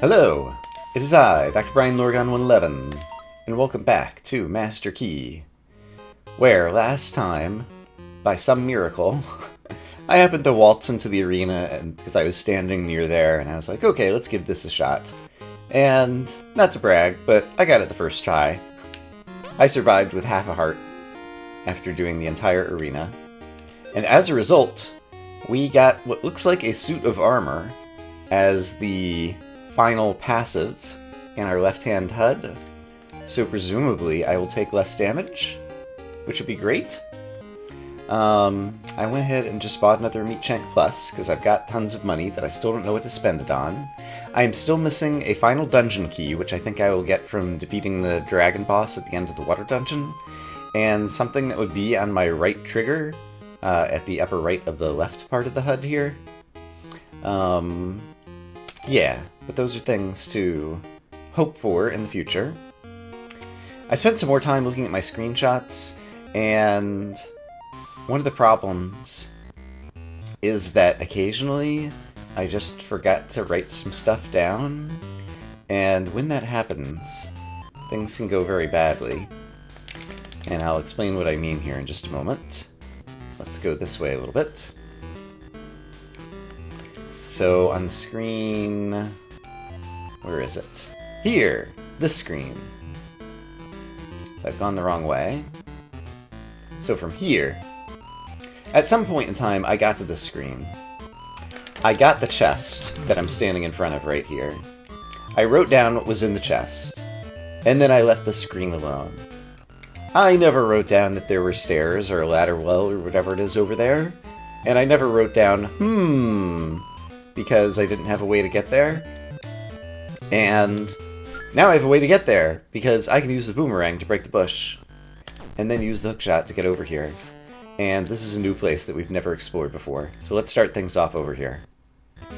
Hello, it is I, Dr. Brian Lorgon 111, and welcome back to Master Key, where last time, by some miracle, I happened to waltz into the arena and because I was standing near there, and I was like, okay, let's give this a shot. And, not to brag, but I got it the first try. I survived with half a heart after doing the entire arena, and as a result, we got what looks like a suit of armor as the final passive in our left-hand HUD, so presumably I will take less damage, which would be great. I went ahead and just bought another Meat Shank Plus, because I've got tons of money that I still don't know what to spend it on. I am still missing a final dungeon key, which I think I will get from defeating the dragon boss at the end of the water dungeon, and something that would be on my right trigger, at the upper right of the left part of the HUD here. Yeah, but those are things to hope for in the future. I spent some more time looking at my screenshots, and one of the problems is that occasionally I just forgot to write some stuff down, and when that happens, things can go very badly. And I'll explain what I mean here in just a moment. Let's go this way a little bit. So on the screen, where is it? Here, this screen. So I've gone the wrong way. So from here, at some point in time, I got to this screen. I got the chest that I'm standing in front of right here. I wrote down what was in the chest, and then I left the screen alone. I never wrote down that there were stairs or a ladder well or whatever it is over there, and I never wrote down, because I didn't have a way to get there. And now I have a way to get there, because I can use the boomerang to break the bush, and then use the hookshot to get over here. And this is a new place that we've never explored before, so let's start things off over here.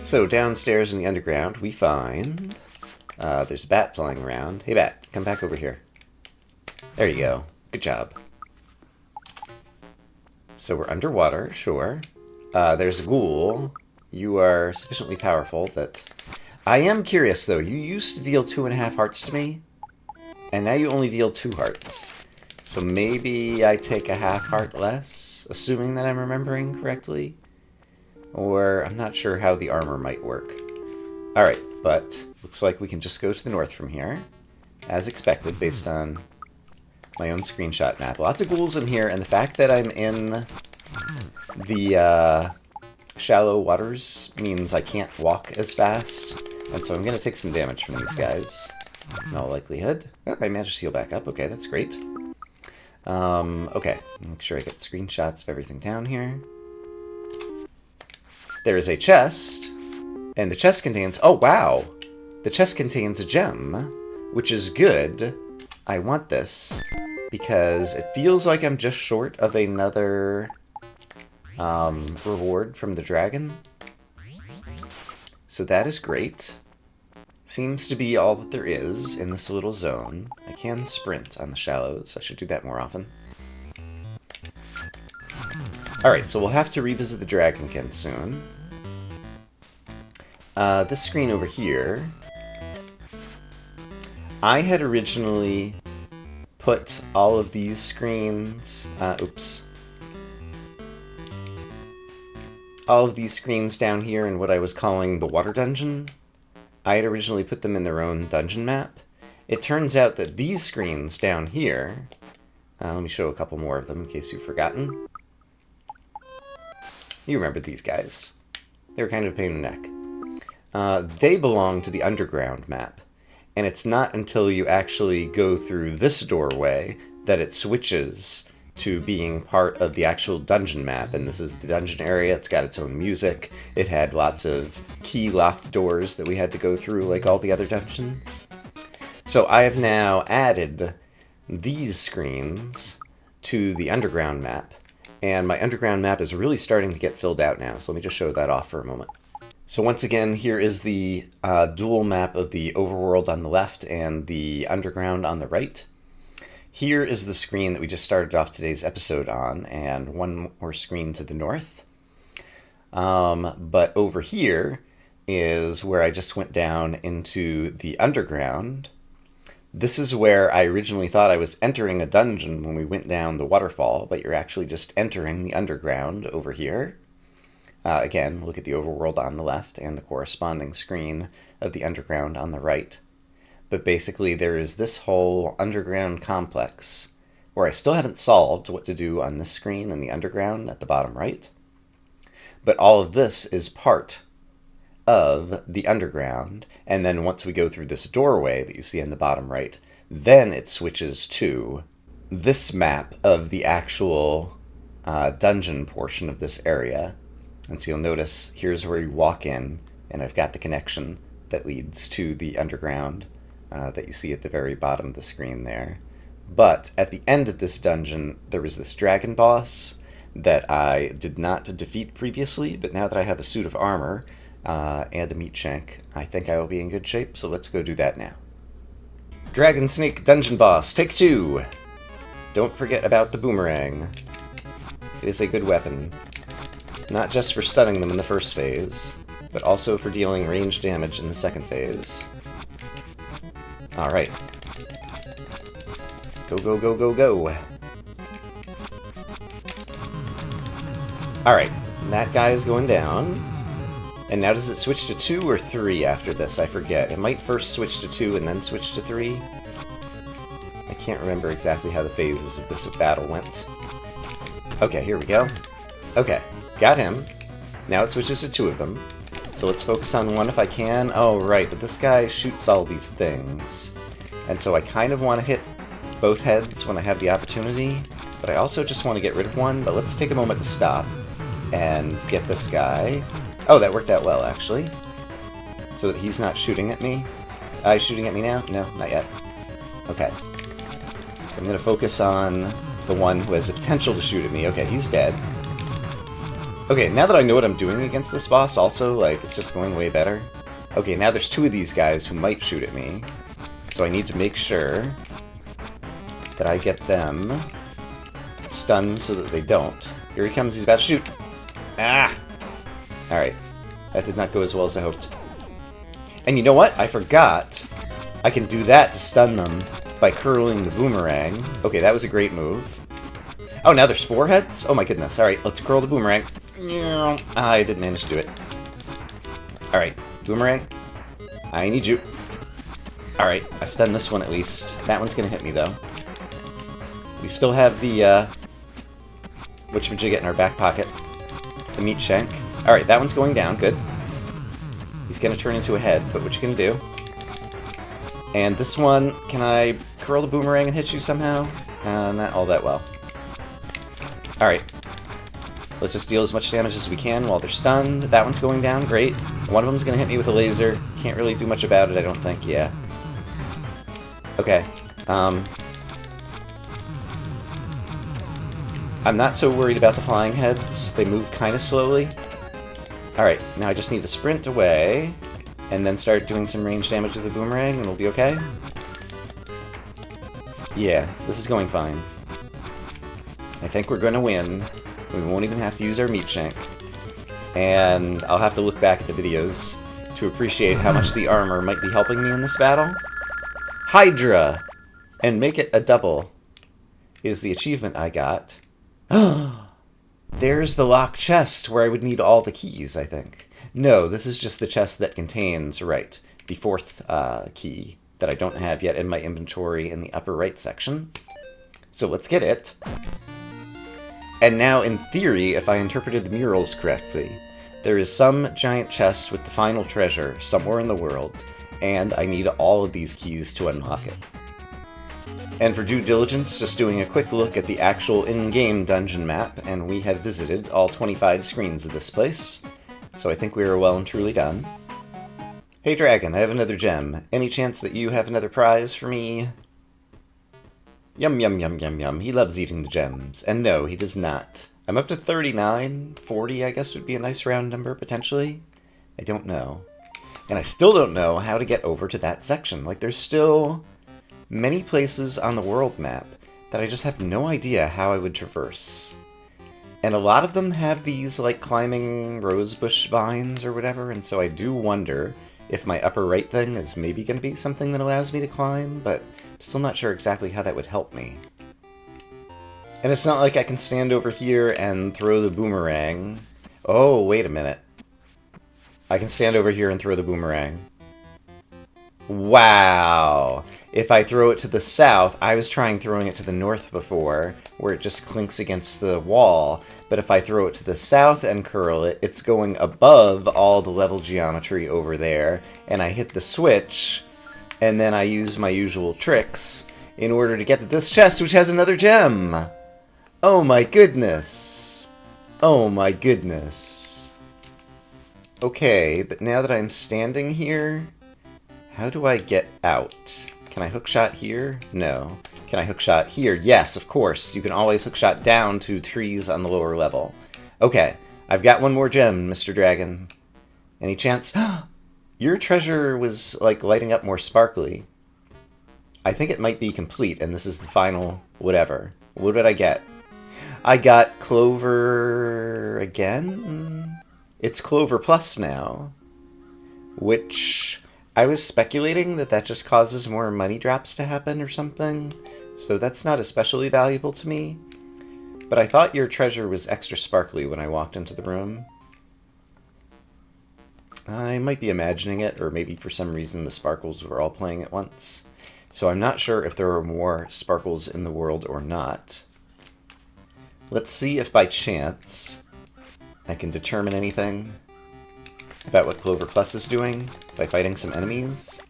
So downstairs in the underground, we find there's a bat flying around. Hey bat, come back over here. There you go. Good job. So we're underwater, sure. There's a ghoul. You are sufficiently powerful that... I am curious, though. You used to deal 2.5 hearts to me, and now you only deal 2 hearts. So maybe I take a half heart less, assuming that I'm remembering correctly? Or I'm not sure how the armor might work. Alright, but looks like we can just go to the north from here, as expected, based on my own screenshot map. Lots of ghouls in here, and the fact that I'm in the shallow waters means I can't walk as fast, and so I'm going to take some damage from these guys, in all likelihood. Oh, I managed to heal back up. Okay, that's great. Okay, make sure I get screenshots of everything down here. There is a chest, and the chest contains... Oh, wow! The chest contains a gem, which is good. I want this, because it feels like I'm just short of another reward from the dragon. So that is great. Seems to be all that there is in this little zone. I can sprint on the shallows. I should do that more often. Alright, so we'll have to revisit the dragonkin soon. This screen over here, I had originally put all of these screens... all of these screens down here in what I was calling the water dungeon. I had originally put them in their own dungeon map. It turns out that these screens down here... let me show a couple more of them in case you've forgotten. You remember these guys. They were kind of a pain in the neck. They belong to the underground map. And it's not until you actually go through this doorway that it switches to being part of the actual dungeon map. And this is the dungeon area. It's got its own music. It had lots of key-locked doors that we had to go through like all the other dungeons. So I have now added these screens to the underground map. And my underground map is really starting to get filled out now. So let me just show that off for a moment. So once again, here is the dual map of the overworld on the left and the underground on the right. Here is the screen that we just started off today's episode on, and one more screen to the north. But over here, is where I just went down into the underground. This is where I originally thought I was entering a dungeon when we went down the waterfall, but you're actually just entering the underground over here. Again, look at the overworld on the left and the corresponding screen of the underground on the right. But basically there is this whole underground complex where I still haven't solved what to do on this screen in the underground at the bottom right. But all of this is part of the underground, and then once we go through this doorway that you see in the bottom right, then it switches to this map of the actual dungeon portion of this area. And so you'll notice here's where you walk in, and I've got the connection that leads to the underground that you see at the very bottom of the screen there. But at the end of this dungeon, there was this dragon boss that I did not defeat previously, but now that I have a suit of armor and a meat shank, I think I will be in good shape, so let's go do that now. Dragon Snake Dungeon Boss, take 2! Don't forget about the boomerang. It is a good weapon. Not just for stunning them in the first phase, but also for dealing range damage in the second phase. Alright. Go, go, go, go, go! Alright, that guy is going down. And now does it switch to 2 or 3 after this? I forget. It might first switch to 2 and then switch to 3. I can't remember exactly how the phases of this battle went. Okay, here we go. Okay, got him. Now it switches to 2 of them. So let's focus on one if I can. Oh, right, but this guy shoots all these things. And so I kind of want to hit both heads when I have the opportunity, but I also just want to get rid of one. But let's take a moment to stop and get this guy. Oh, that worked out well, actually. So that he's not shooting at me. He's shooting at me now? No, not yet. Okay. So I'm going to focus on the one who has the potential to shoot at me. Okay, he's dead. Okay, now that I know what I'm doing against this boss, also, like, it's just going way better. Okay, now there's 2 of these guys who might shoot at me. So I need to make sure that I get them stunned so that they don't. Here he comes, he's about to shoot. Ah! Alright, that did not go as well as I hoped. And you know what? I forgot. I can do that to stun them by curling the boomerang. Okay, that was a great move. Oh, now there's 4 heads? Oh my goodness. Alright, let's curl the boomerang. I didn't manage to do it. Alright, boomerang. I need you. Alright, I stunned this one at least. That one's gonna hit me, though. We still have the, whatchamajigget in our back pocket. The meat shank. Alright, that one's going down. Good. He's gonna turn into a head, but what you gonna do? And this one, can I curl the boomerang and hit you somehow? Not all that well. Alright. Let's just deal as much damage as we can while they're stunned. That one's going down. Great. One of them's gonna hit me with a laser. Can't really do much about it, I don't think. Yeah. Okay. I'm not so worried about the flying heads. They move kind of slowly. Alright, now I just need to sprint away, and then start doing some range damage with the boomerang, and we'll be okay. Yeah, this is going fine. I think we're gonna win. We won't even have to use our meat shank. And I'll have to look back at the videos to appreciate how much the armor might be helping me in this battle. Hydra! And make it a double is the achievement I got. There's the locked chest where I would need all the keys, I think. No, this is just the chest that contains, right, the 4th key that I don't have yet in my inventory in the upper right section. So let's get it. And now, in theory, if I interpreted the murals correctly, there is some giant chest with the final treasure somewhere in the world, and I need all of these keys to unlock it. And for due diligence, just doing a quick look at the actual in-game dungeon map, and we have visited all 25 screens of this place, so I think we are well and truly done. Hey Dragon, I have another gem. Any chance that you have another prize for me? Yum yum yum yum yum, he loves eating the gems. And no, he does not. I'm up to 39, 40 I guess would be a nice round number, potentially. I don't know. And I still don't know how to get over to that section. Like, there's still many places on the world map that I just have no idea how I would traverse. And a lot of them have these, like, climbing rosebush vines or whatever, and so I do wonder if my upper right thing is maybe going to be something that allows me to climb, but I'm still not sure exactly how that would help me. And it's not like I can stand over here and throw the boomerang. Oh, wait a minute. I can stand over here and throw the boomerang. Wow! If I throw it to the south, I was trying throwing it to the north before, where it just clinks against the wall, but if I throw it to the south and curl it, it's going above all the level geometry over there, and I hit the switch, and then I use my usual tricks in order to get to this chest, which has another gem! Oh my goodness! Oh my goodness. Okay, but now that I'm standing here, how do I get out? Can I hookshot here? No. Can I hookshot here? Yes, of course. You can always hookshot down to trees on the lower level. Okay, I've got one more gem, Mr. Dragon. Any chance? Your treasure was, like, lighting up more sparkly. I think it might be complete, and this is the final whatever. What did I get? I got Clover again? It's Clover Plus now. Which I was speculating that that just causes more money drops to happen or something, so that's not especially valuable to me. But I thought your treasure was extra sparkly when I walked into the room. I might be imagining it, or maybe for some reason the sparkles were all playing at once. So I'm not sure if there are more sparkles in the world or not. Let's see if by chance I can determine anything about what Clover Plus is doing by fighting some enemies.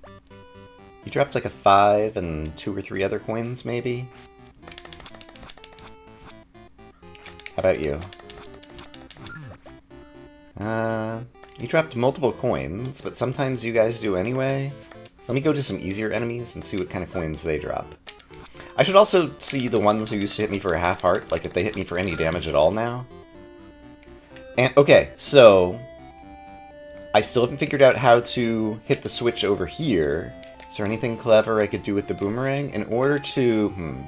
You dropped like a 5 and 2 or 3 other coins, maybe? How about you? You dropped multiple coins, but sometimes you guys do anyway. Let me go to some easier enemies and see what kind of coins they drop. I should also see the ones who used to hit me for a half heart, like if they hit me for any damage at all now. And okay, so I still haven't figured out how to hit the switch over here. Is there anything clever I could do with the boomerang in order to,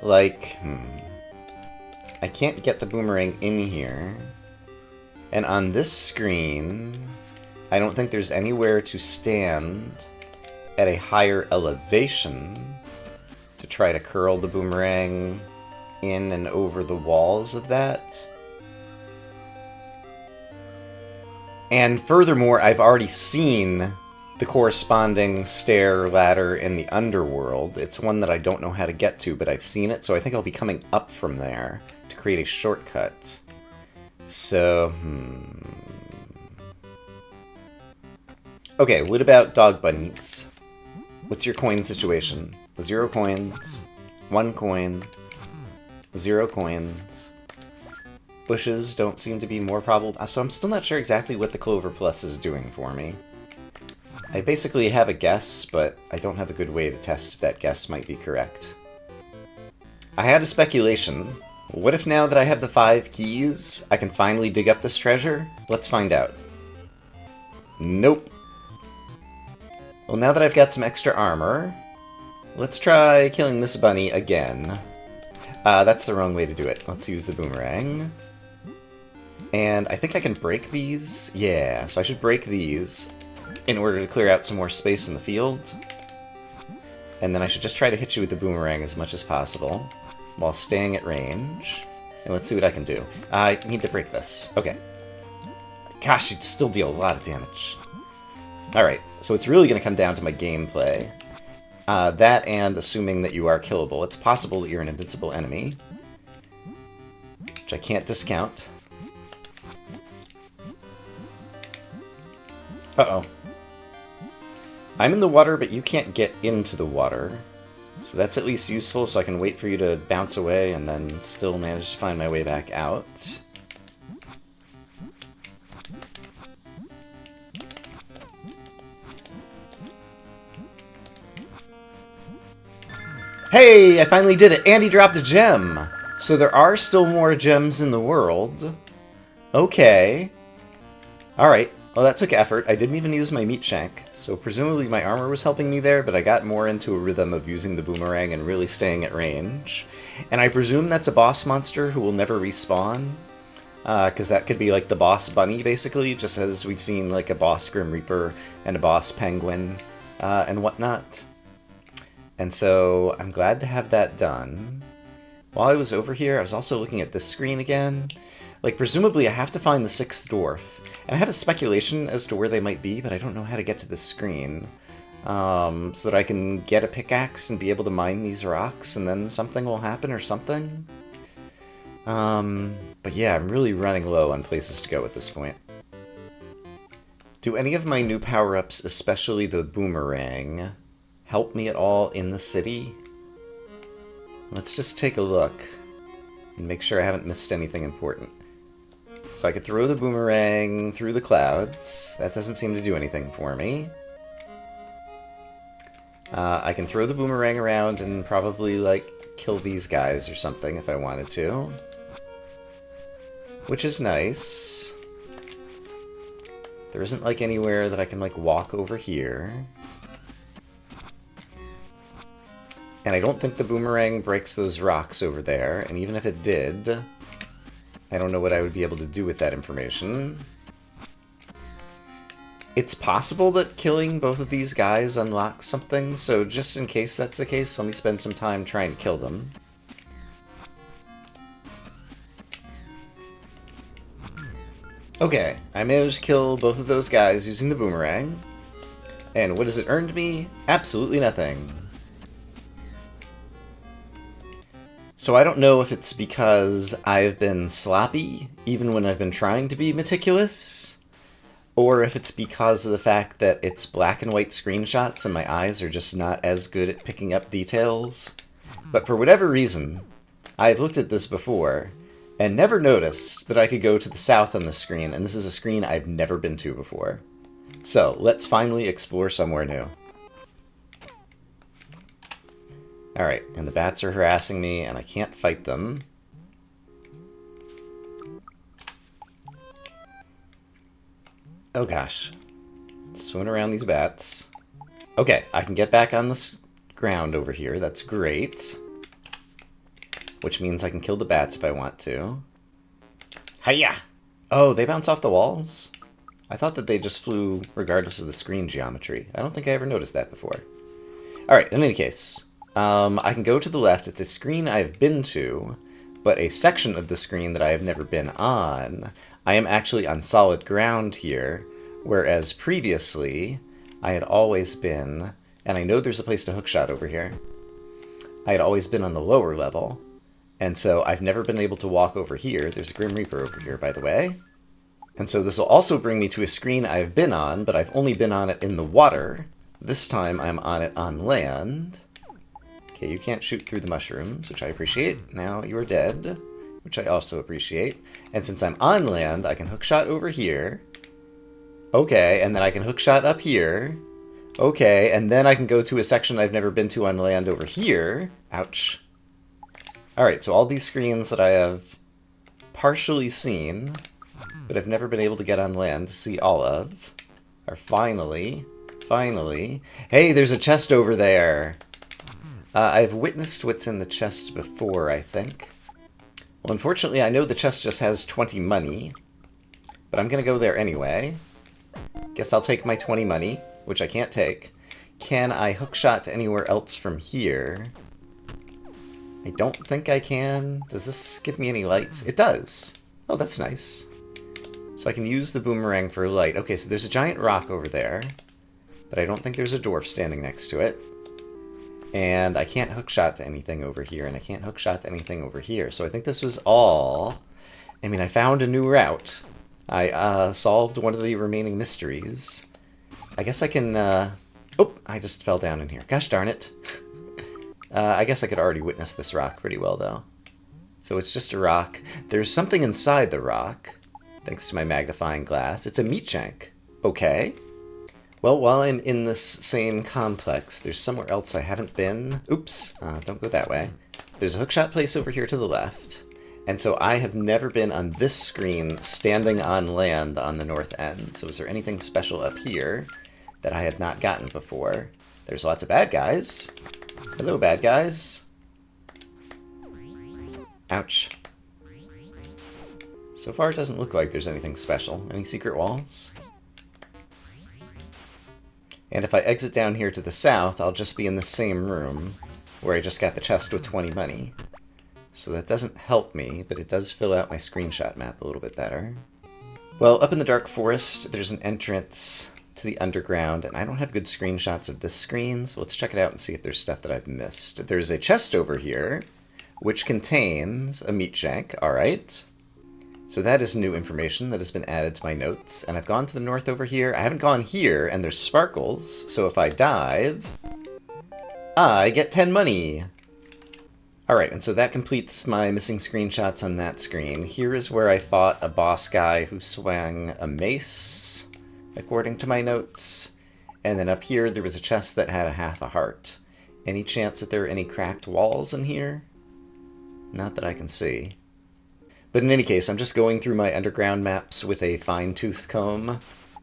I can't get the boomerang in here. And on this screen, I don't think there's anywhere to stand at a higher elevation to try to curl the boomerang in and over the walls of that. And furthermore, I've already seen the corresponding stair ladder in the underworld. It's one that I don't know how to get to, but I've seen it, so I think I'll be coming up from there to create a shortcut. So, Okay, what about dog bunnies? What's your coin situation? 0 coins, 1 coin, 0 coins. Bushes don't seem to be more probable, so I'm still not sure exactly what the Clover Plus is doing for me. I basically have a guess, but I don't have a good way to test if that guess might be correct. I had a speculation. What if now that I have the 5 keys, I can finally dig up this treasure? Let's find out. Nope. Well, now that I've got some extra armor, let's try killing this bunny again. That's the wrong way to do it. Let's use the boomerang. And I think I can break these. Yeah, so I should break these in order to clear out some more space in the field. And then I should just try to hit you with the boomerang as much as possible while staying at range. And let's see what I can do. I need to break this. Okay. Gosh, you still deal a lot of damage. Alright, so it's really going to come down to my gameplay. That and assuming that you are killable. It's possible that you're an invincible enemy, which I can't discount. Uh-oh. I'm in the water, but you can't get into the water. So that's at least useful, so I can wait for you to bounce away and then still manage to find my way back out. Hey, I finally did it! And he dropped a gem! So there are still more gems in the world. Okay. Alright, Well, that took effort. I didn't even use my meat shank, so presumably my armor was helping me there, but I got more into a rhythm of using the boomerang and really staying at range. And I presume that's a boss monster who will never respawn, because that could be like the boss bunny, basically, just as we've seen like a boss Grim Reaper and a boss penguin and whatnot. And so I'm glad to have that done. While I was over here, I was also looking at this screen again. Like, presumably I have to find the 6th dwarf. And I have a speculation as to where they might be, but I don't know how to get to this screen. So that I can get a pickaxe and be able to mine these rocks, and then something will happen or something. But yeah, I'm really running low on places to go at this point. Do any of my new power-ups, especially the boomerang, help me at all in the city? Let's just take a look and make sure I haven't missed anything important. So I could throw the boomerang through the clouds. That doesn't seem to do anything for me. I can throw the boomerang around and probably, like, kill these guys or something if I wanted to. Which is nice. There isn't, like, anywhere that I can, like, walk over here. And I don't think the boomerang breaks those rocks over there, and even if it did, I don't know what I would be able to do with that information. It's possible that killing both of these guys unlocks something, so just in case that's the case, let me spend some time trying to kill them. Okay, I managed to kill both of those guys using the boomerang. And what has it earned me? Absolutely nothing. So I don't know if it's because I've been sloppy, even when I've been trying to be meticulous, or if it's because of the fact that it's black and white screenshots and my eyes are just not as good at picking up details. But for whatever reason, I've looked at this before, and never noticed that I could go to the south on the screen, and this is a screen I've never been to before. So, let's finally explore somewhere new. Alright, and the bats are harassing me, and I can't fight them. Oh gosh. Swimming around these bats. Okay, I can get back on the ground over here, that's great. Which means I can kill the bats if I want to. Hiya! Oh, they bounce off the walls? I thought that they just flew regardless of the screen geometry. I don't think I ever noticed that before. Alright, in any case, I can go to the left. It's a screen I've been to, but a section of the screen that I have never been on. I am actually on solid ground here, whereas previously I had always been, and I know there's a place to hookshot over here, I had always been on the lower level. And so I've never been able to walk over here. There's a Grim Reaper over here, by the way. And so this will also bring me to a screen I've been on, but I've only been on it in the water. This time I'm on it on land. Okay, you can't shoot through the mushrooms, which I appreciate. Now you're dead, which I also appreciate. And since I'm on land, I can hookshot over here. Okay, and then I can hookshot up here. Okay, and then I can go to a section I've never been to on land over here. Ouch. Alright, so all these screens that I have partially seen, but I've never been able to get on land to see all of, are finally... Hey, there's a chest over there! I've witnessed what's in the chest before, I think. Well, unfortunately, I know the chest just has 20 money, but I'm gonna go there anyway. Guess I'll take my 20 money, which I can't take. Can I hookshot to anywhere else from here? I don't think I can. Does this give me any light? It does. Oh, that's nice. So I can use the boomerang for light. Okay, so there's a giant rock over there, but I don't think there's a dwarf standing next to it. And I can't hookshot to anything over here, and I can't hookshot to anything over here. So I think this was all... I mean, I found a new route. I solved one of the remaining mysteries. I guess I can... Oh, I just fell down in here. Gosh darn it. I guess I could already witness this rock pretty well, though. So it's just a rock. There's something inside the rock, thanks to my magnifying glass. It's a meat shank. Okay. Well, while I'm in this same complex, there's somewhere else I haven't been. Oops, don't go that way. There's a hookshot place over here to the left, And so I have never been on this screen standing on land on the north end. So is there anything special up here that I had not gotten before? There's lots of bad guys. Hello, bad guys. Ouch. So far, it doesn't look like there's anything special. Any secret walls? And if I exit down here to the south, I'll just be in the same room where I just got the chest with 20 money. So that doesn't help me, but it does fill out my screenshot map a little bit better. Well, up in the dark forest, there's an entrance to the underground, and I don't have good screenshots of this screen, so let's check it out and see if there's stuff that I've missed. There's a chest over here, which contains a meat shank, alright. So that is new information that has been added to my notes, and I've gone to the north over here. I haven't gone here, and there's sparkles, so if I dive, I get 10 money. Alright, and so that completes my missing screenshots on that screen. Here is where I fought a boss guy who swung a mace, according to my notes. And then up here, there was a chest that had a half a heart. Any chance that there are any cracked walls in here? Not that I can see. But in any case, I'm just going through my underground maps with a fine-tooth comb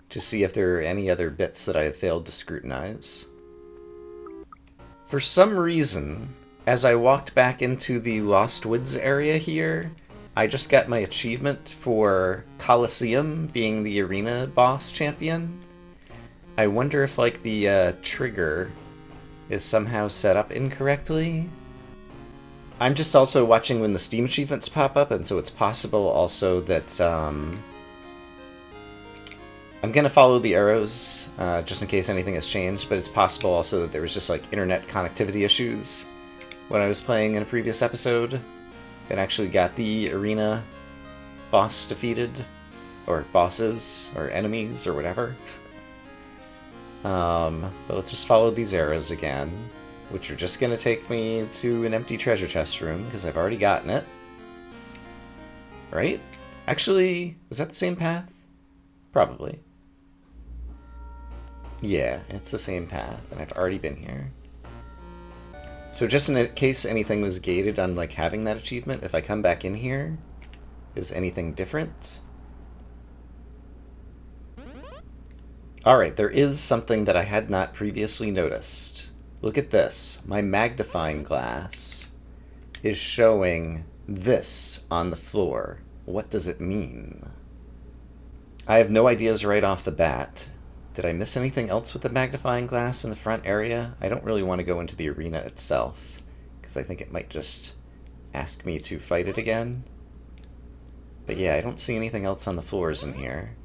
to see if there are any other bits that I have failed to scrutinize. For some reason, as I walked back into the Lost Woods area here, I just got my achievement for Colosseum being the arena boss champion. I wonder if, like, the trigger is somehow set up incorrectly. I'm just also watching when the Steam achievements pop up, and so it's possible also that I'm gonna follow the arrows just in case anything has changed, but it's possible also that there was just, like, internet connectivity issues when I was playing in a previous episode and actually got the arena boss defeated, or bosses, or enemies, or whatever. But let's just follow these arrows again, which are just going to take me to an empty treasure chest room, because I've already gotten it. Right? Actually, was that the same path? Probably. Yeah, it's the same path, and I've already been here. So just in case anything was gated on, like, having that achievement, if I come back in here, is anything different? Alright, there is something that I had not previously noticed. Look at this. My magnifying glass is showing this on the floor. What does it mean? I have no ideas right off the bat. Did I miss anything else with the magnifying glass in the front area? I don't really want to go into the arena itself, because I think it might just ask me to fight it again. But yeah, I don't see anything else on the floors in here.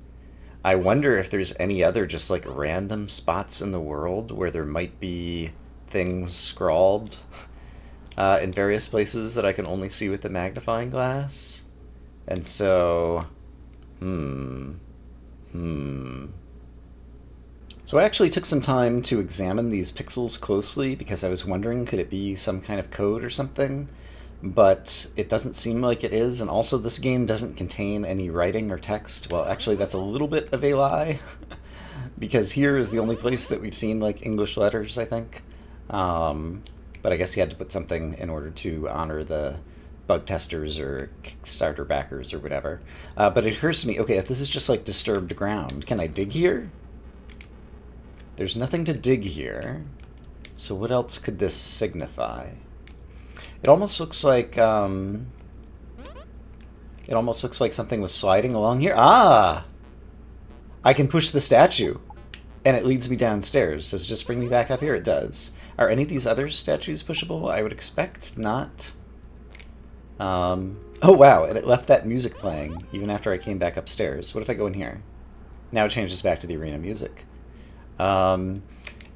I wonder if there's any other just, like, random spots in the world where there might be things scrawled in various places that I can only see with the magnifying glass. And so, So I actually took some time to examine these pixels closely because I was wondering, could it be some kind of code or something? But it doesn't seem like it is, and also this game doesn't contain any writing or text. Well, actually, that's a little bit of a lie, because here is the only place that we've seen, like, English letters, I think. But I guess you had to put something in order to honor the bug testers or Kickstarter backers or whatever. But it occurs to me, okay, if this is just, like, disturbed ground, can I dig here? There's nothing to dig here, so what else could this signify? It almost looks like something was sliding along here. Ah! I can push the statue, and it leads me downstairs. Does it just bring me back up here? It does. Are any of these other statues pushable? I would expect not. Oh wow, and it left that music playing even after I came back upstairs. What if I go in here? Now it changes back to the arena music. And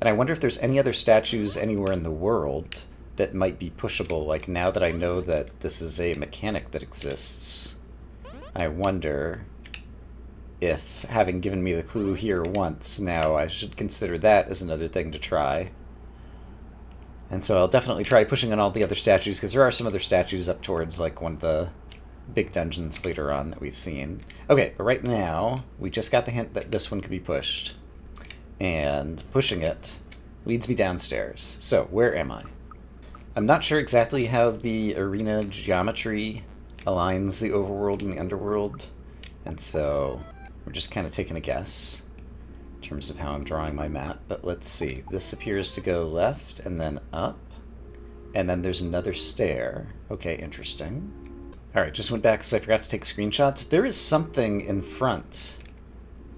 I wonder if there's any other statues anywhere in the world that might be pushable. Like, now that I know that this is a mechanic that exists, I wonder if, having given me the clue here once, now I should consider that as another thing to try. And so I'll definitely try pushing on all the other statues, because there are some other statues up towards, like, one of the big dungeons later on that we've seen. Okay, but right now, we just got the hint that this one could be pushed. And pushing it leads me downstairs. So, where am I? I'm not sure exactly how the arena geometry aligns the overworld and the underworld. And so we're just kind of taking a guess in terms of how I'm drawing my map. But let's see. This appears to go left and then up. And then there's another stair. Okay, interesting. Alright, just went back because I forgot to take screenshots. There is something in front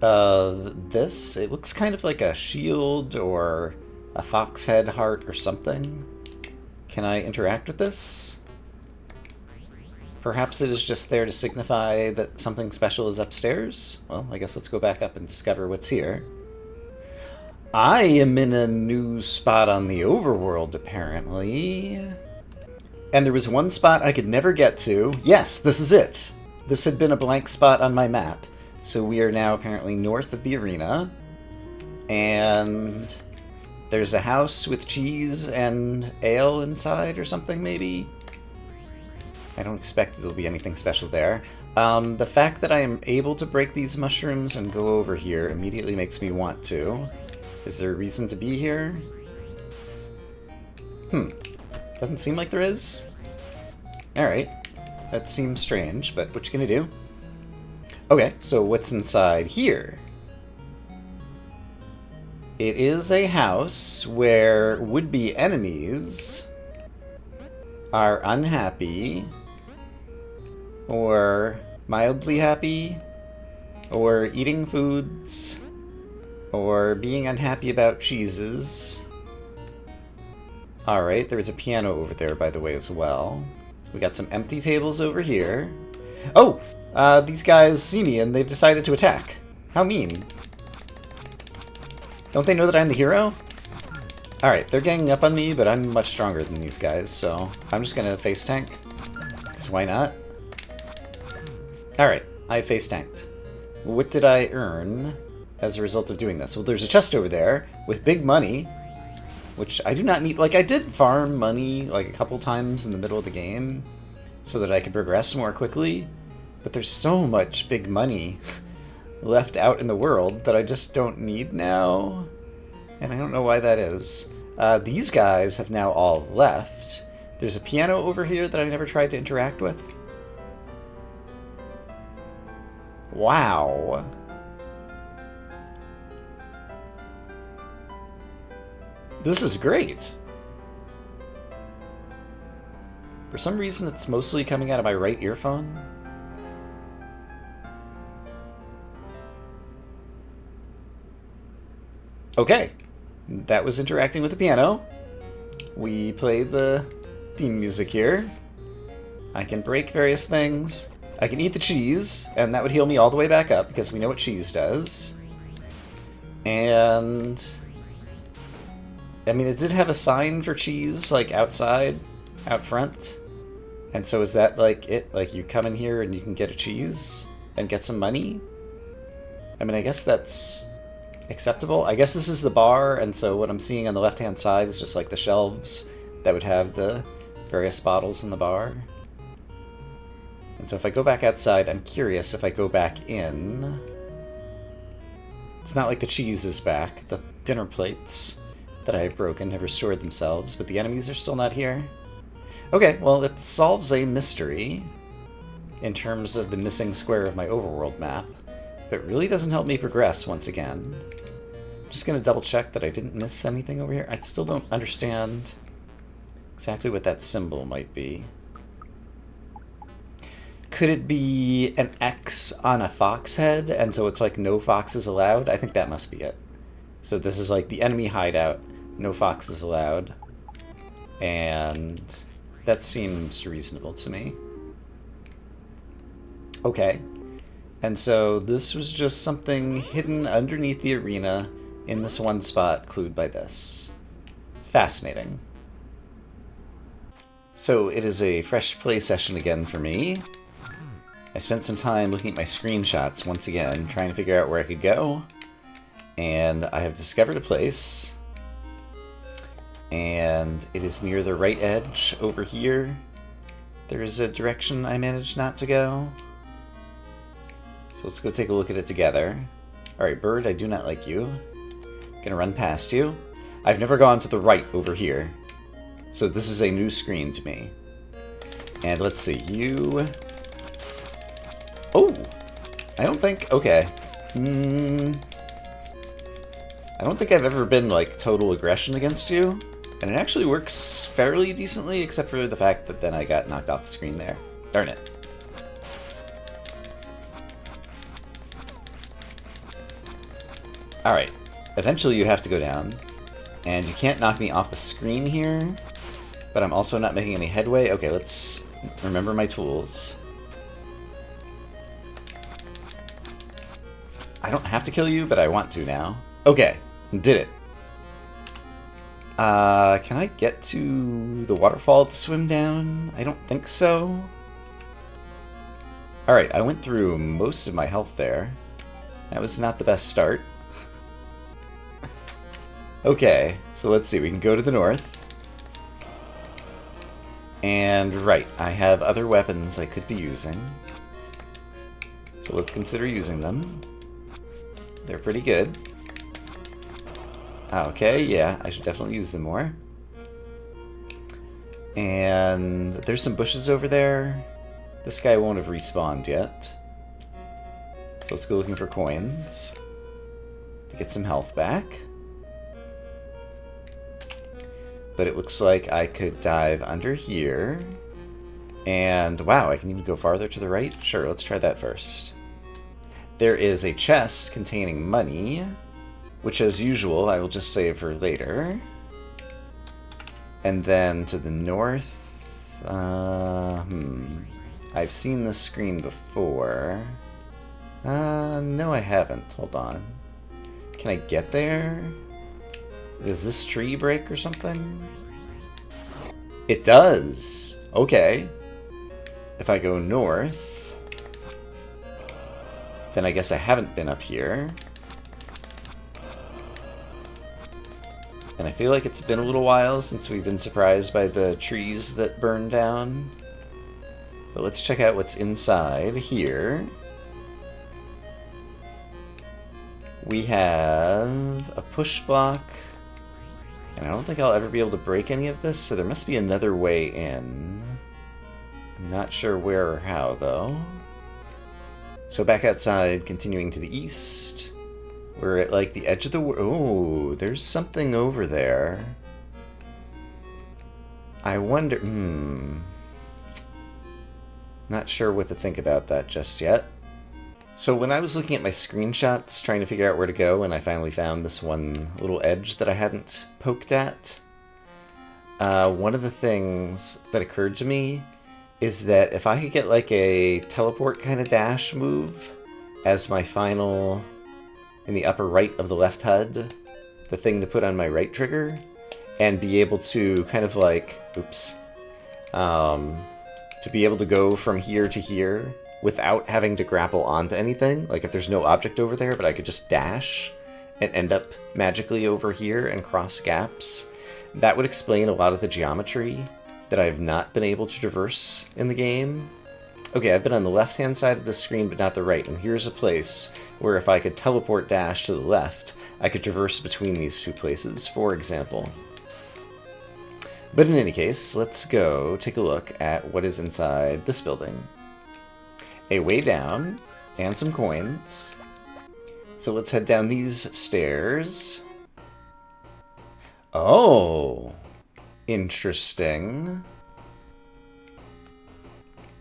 of this. It looks kind of like a shield or a fox head heart or something. Can I interact with this? Perhaps it is just there to signify that something special is upstairs? Well, I guess let's go back up and discover what's here. I am in a new spot on the overworld, apparently. And there was one spot I could never get to. Yes, this is it. This had been a blank spot on my map. So we are now apparently north of the arena. And there's a house with cheese and ale inside or something, maybe? I don't expect there'll be anything special there. The fact that I am able to break these mushrooms and go over here immediately makes me want to. Is there a reason to be here? Doesn't seem like there is. Alright. That seems strange, but what you gonna do? Okay, so what's inside here? It is a house where would-be enemies are unhappy, or mildly happy, or eating foods, or being unhappy about cheeses. Alright, there's a piano over there, by the way, as well. We got some empty tables over here. Oh! These guys see me and they've decided to attack. How mean. Don't they know that I'm the hero? Alright, they're ganging up on me, but I'm much stronger than these guys, so I'm just gonna face tank. Because why not? Alright, I face tanked. What did I earn as a result of doing this? Well, there's a chest over there with big money, which I do not need. Like, I did farm money like a couple times in the middle of the game so that I could progress more quickly, but there's so much big money left out in the world that I just don't need now, and I don't know why that is. These guys have now all left. There's a piano over here that I never tried to interact with. Wow. This is great. For some reason, it's mostly coming out of my right earphone. Okay, that was interacting with the piano. We play the theme music here. I can break various things. I can eat the cheese, and that would heal me all the way back up, because we know what cheese does. And I mean, it did have a sign for cheese, like, outside, out front. And so is that, like, it? Like, you come in here and you can get a cheese and get some money? I mean, I guess that's acceptable. I guess this is the bar, and so what I'm seeing on the left-hand side is just, like, the shelves that would have the various bottles in the bar. And so if I go back outside, I'm curious if I go back in. It's not like the cheese is back. The dinner plates that I have broken have restored themselves, but the enemies are still not here. Okay, well, it solves a mystery in terms of the missing square of my overworld map, but it really doesn't help me progress once again. I'm just going to double check that I didn't miss anything over here. I still don't understand exactly what that symbol might be. Could it be an X on a fox head, and so it's like no foxes allowed? I think that must be it. So this is like the enemy hideout, no foxes allowed, and that seems reasonable to me. Okay, and so this was just something hidden underneath the arena in this one spot, clued by this. Fascinating. So it is a fresh play session again for me. I spent some time looking at my screenshots once again, trying to figure out where I could go. And I have discovered a place. And it is near the right edge over here. There is a direction I managed not to go. So let's go take a look at it together. Alright, bird, I do not like you. Gonna run past you. I've never gone to the right over here. So this is a new screen to me. And let's see, you Oh! I don't think... Okay. I don't think I've ever been, like, total aggression against you. And it actually works fairly decently, except for the fact that then I got knocked off the screen there. Darn it. Alright. Eventually you have to go down. And you can't knock me off the screen here. But I'm also not making any headway. Okay, let's remember my tools. I don't have to kill you, but I want to now. Okay, did it. Can I get to the waterfall to swim down? I don't think so. Alright, I went through most of my health there. That was not the best start. Okay, so let's see, we can go to the north. And right, I have other weapons I could be using. So let's consider using them. They're pretty good. Okay, yeah, I should definitely use them more. And there's some bushes over there. This guy won't have respawned yet. So let's go looking for coins to get some health back. But it looks like I could dive under here. And wow, I can even go farther to the right? Sure, let's try that first. There is a chest containing money, which as usual I will just save for later. And then to the north, I've seen this screen before. No I haven't, hold on. Can I get there? Does this tree break or something? It does! Okay. If I go north, then I guess I haven't been up here. And I feel like it's been a little while since we've been surprised by the trees that burn down. But let's check out what's inside here. We have a push block. And I don't think I'll ever be able to break any of this, so there must be another way in. I'm not sure where or how, though. So back outside, continuing to the east. We're at, like, the edge of the... Oh, there's something over there. I wonder... Not sure what to think about that just yet. So when I was looking at my screenshots, trying to figure out where to go, and I finally found this one little edge that I hadn't poked at, one of the things that occurred to me is that if I could get like a teleport kind of dash move as my final, in the upper right of the left HUD, the thing to put on my right trigger, and be able to kind of like, to be able to go from here to here without having to grapple onto anything. Like if there's no object over there, but I could just dash and end up magically over here and cross gaps. That would explain a lot of the geometry that I've not been able to traverse in the game. Okay, I've been on the left-hand side of the screen, but not the right, and here's a place where if I could teleport dash to the left, I could traverse between these two places, for example. But in any case, let's go take a look at what is inside this building. A way down, and some coins. So let's head down these stairs. Oh, interesting.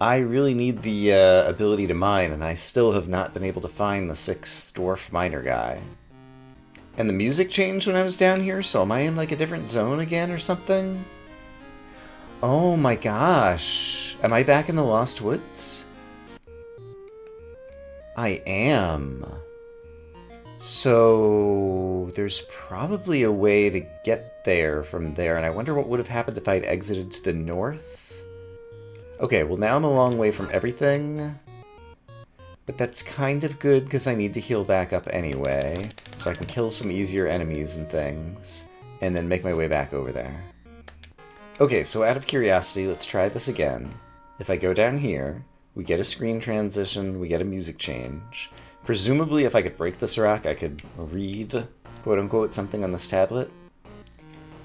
I really need the ability to mine, and I still have not been able to find the 6th dwarf miner guy. And the music changed when I was down here, so am I in like a different zone again or something? Oh my gosh. Am I back in the Lost Woods? I am. So there's probably a way to get there from there, and I wonder what would have happened if I'd exited to the north. Okay, well now I'm a long way from everything, but that's kind of good because I need to heal back up anyway, so I can kill some easier enemies and things, and then make my way back over there. Okay, so out of curiosity, let's try this again. If I go down here, we get a screen transition, we get a music change. Presumably, if I could break this rock, I could read, quote-unquote, something on this tablet.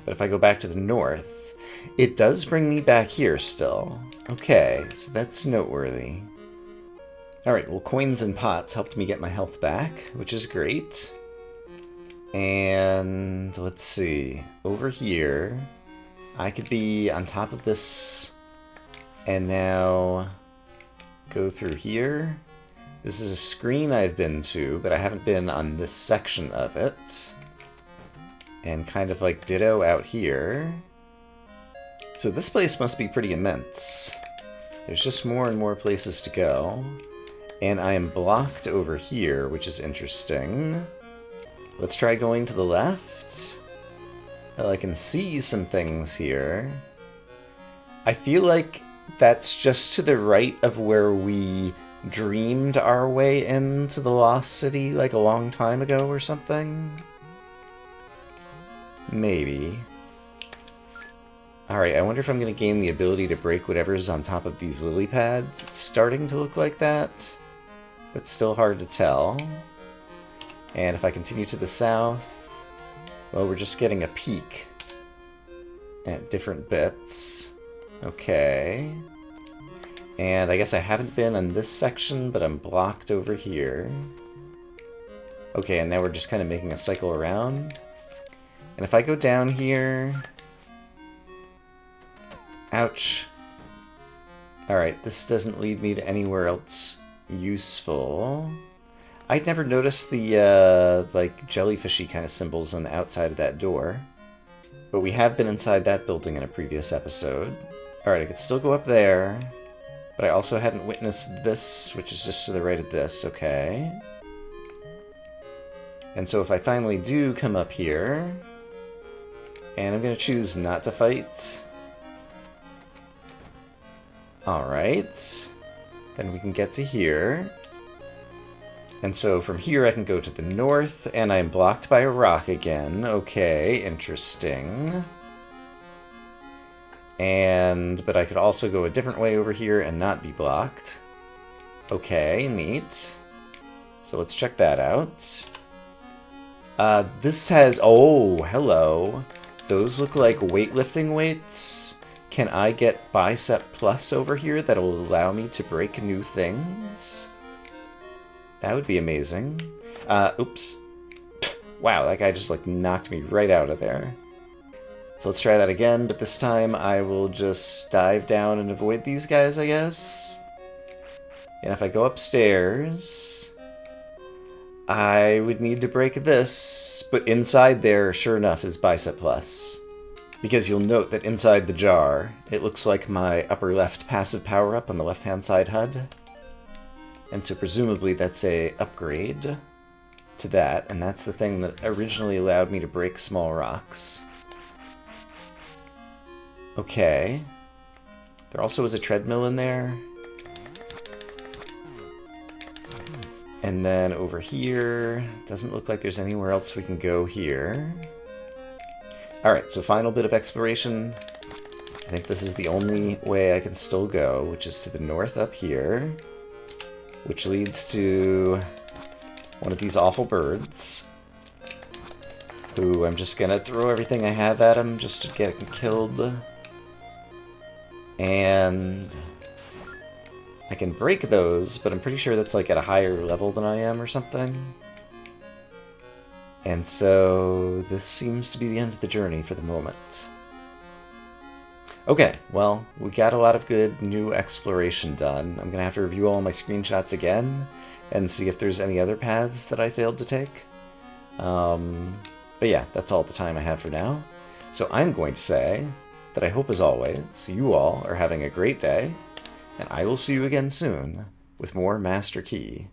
But if I go back to the north, it does bring me back here still. Okay, so that's noteworthy. Alright, well, coins and pots helped me get my health back, which is great. And let's see. Over here, I could be on top of this and now go through here. This is a screen I've been to, but I haven't been on this section of it. And kind of like ditto out here. So this place must be pretty immense. There's just more and more places to go. And I am blocked over here, which is interesting. Let's try going to the left. Well, I can see some things here. I feel like that's just to the right of where we dreamed our way into the Lost City like a long time ago or something. Maybe. Alright, I wonder if I'm going to gain the ability to break whatever's on top of these lily pads. It's starting to look like that, but still hard to tell. And if I continue to the south, well, we're just getting a peek at different bits. Okay. And I guess I haven't been on this section, but I'm blocked over here. Okay, and now we're just kind of making a cycle around. And if I go down here... Ouch. Alright, this doesn't lead me to anywhere else useful. I'd never noticed the, like, jellyfishy kind of symbols on the outside of that door. But we have been inside that building in a previous episode. Alright, I could still go up there. But I also hadn't witnessed this, which is just to the right of this, okay. And so if I finally do come up here, and I'm going to choose not to fight. Alright, then we can get to here. And so from here I can go to the north, and I'm blocked by a rock again. Okay, interesting. But I could also go a different way over here and not be blocked. Okay, neat. So let's check that out. This has... Oh, hello. Those look like weightlifting weights. Can I get Bicep Plus over here that'll allow me to break new things? That would be amazing. Oops. Wow, that guy just like knocked me right out of there. So let's try that again, but this time I will just dive down and avoid these guys, I guess. And if I go upstairs, I would need to break this, but inside there, sure enough, is Bicep Plus. Because you'll note that inside the jar, it looks like my upper left passive power-up on the left-hand side HUD. And so presumably that's a upgrade to that, and that's the thing that originally allowed me to break small rocks. Okay. There also is a treadmill in there. And then over here, doesn't look like there's anywhere else we can go here. Alright, so final bit of exploration. I think this is the only way I can still go, which is to the north up here. Which leads to one of these awful birds. Who I'm just gonna throw everything I have at him just to get him killed. And I can break those, but I'm pretty sure that's like at a higher level than I am or something. And so this seems to be the end of the journey for the moment. Okay, well, we got a lot of good new exploration done. I'm gonna have to review all my screenshots again and see if there's any other paths that I failed to take. But yeah, that's all the time I have for now. So I'm going to say that I hope, as always, you all are having a great day, and I will see you again soon with more Master Key.